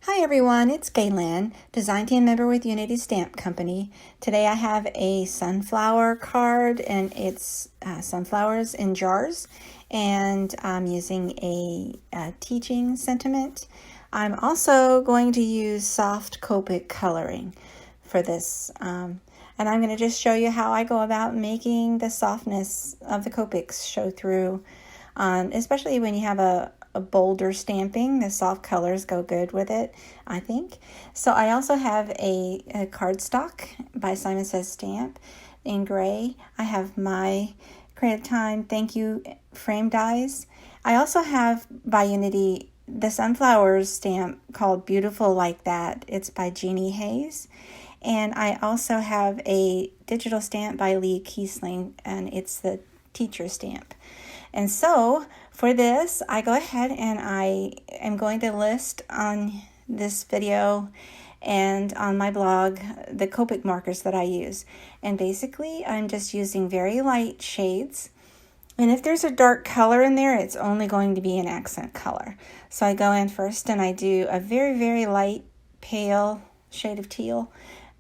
Hi everyone, it's Keisling, design team member with Unity Stamp Company. Today I have a sunflower card and it's sunflowers in jars, and I'm using a teaching sentiment. I'm also going to use soft Copic coloring for this, and I'm going to just show you how I go about making the softness of the Copics show through, especially when you have a bolder stamping. The soft colors go good with it, I think. So I also have a cardstock by Simon Says Stamp in gray. I have my Creative Time Thank You frame dies. I also have by Unity the sunflowers stamp called Beautiful Like That. It's by Jeannie Hayes. And I also have a digital stamp by Lea Keisling, and it's the teacher stamp. And so for this, I go ahead and I am going to list on this video and on my blog the Copic markers that I use. And basically, I'm just using very light shades. And if there's a dark color in there, it's only going to be an accent color. So I go in first and I do a very, very light, pale shade of teal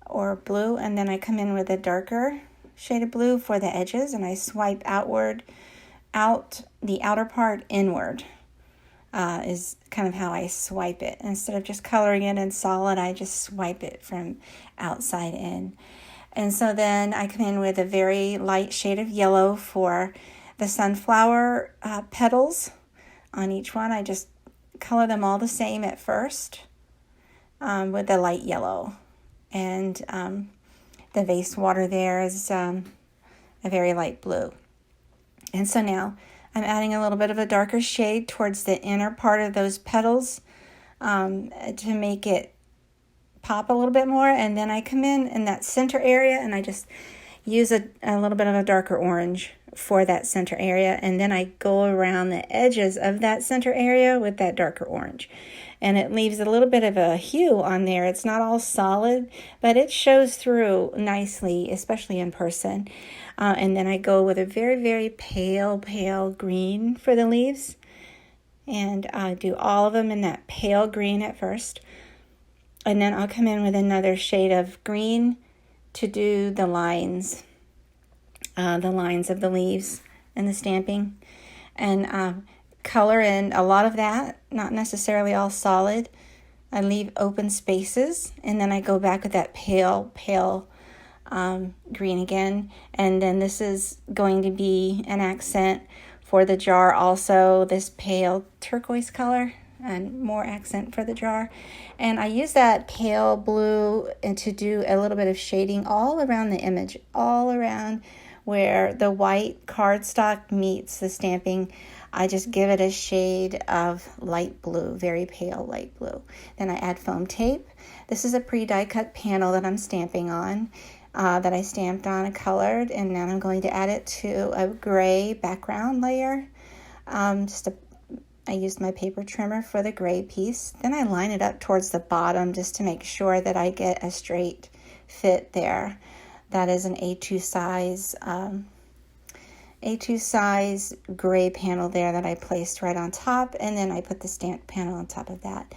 or blue. And then I come in with a darker shade of blue for the edges, and I swipe outward, out the outer part inward is kind of how I swipe it. Instead of just coloring it in solid, I just swipe it from outside in. And so then I come in with a very light shade of yellow for the sunflower petals on each one. I just color them all the same at first with the light yellow. And the vase water there is a very light blue. And so now I'm adding a little bit of a darker shade towards the inner part of those petals to make it pop a little bit more. And then I come in that center area and I just use a little bit of a darker orange for that center area. And then I go around the edges of that center area with that darker orange. And it leaves a little bit of a hue on there. It's not all solid, but it shows through nicely, especially in person. And then I go with a very, very pale green for the leaves. And I do all of them in that pale green at first. And then I'll come in with another shade of green to do the lines of the leaves and the stamping. And color in a lot of that, not necessarily all solid. I leave open spaces, and then I go back with that pale green again. And then this is going to be an accent for the jar also, this pale turquoise color, and more accent for the jar. And I use that pale blue and to do a little bit of shading all around the image, all around where the white cardstock meets the stamping. I just give it a shade of light blue, very pale light blue. Then I add foam tape. This is a pre-die cut panel that I'm stamping on, that I stamped on and colored, and now I'm going to add it to a gray background layer. I used my paper trimmer for the gray piece. Then I line it up towards the bottom just to make sure that I get a straight fit there. That is an A2 size gray panel there that I placed right on top, and then I put the stamp panel on top of that.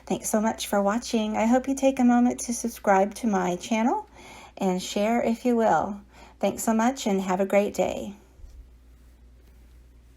Thanks so much for watching. I hope you take a moment to subscribe to my channel and share if you will. Thanks so much and have a great day.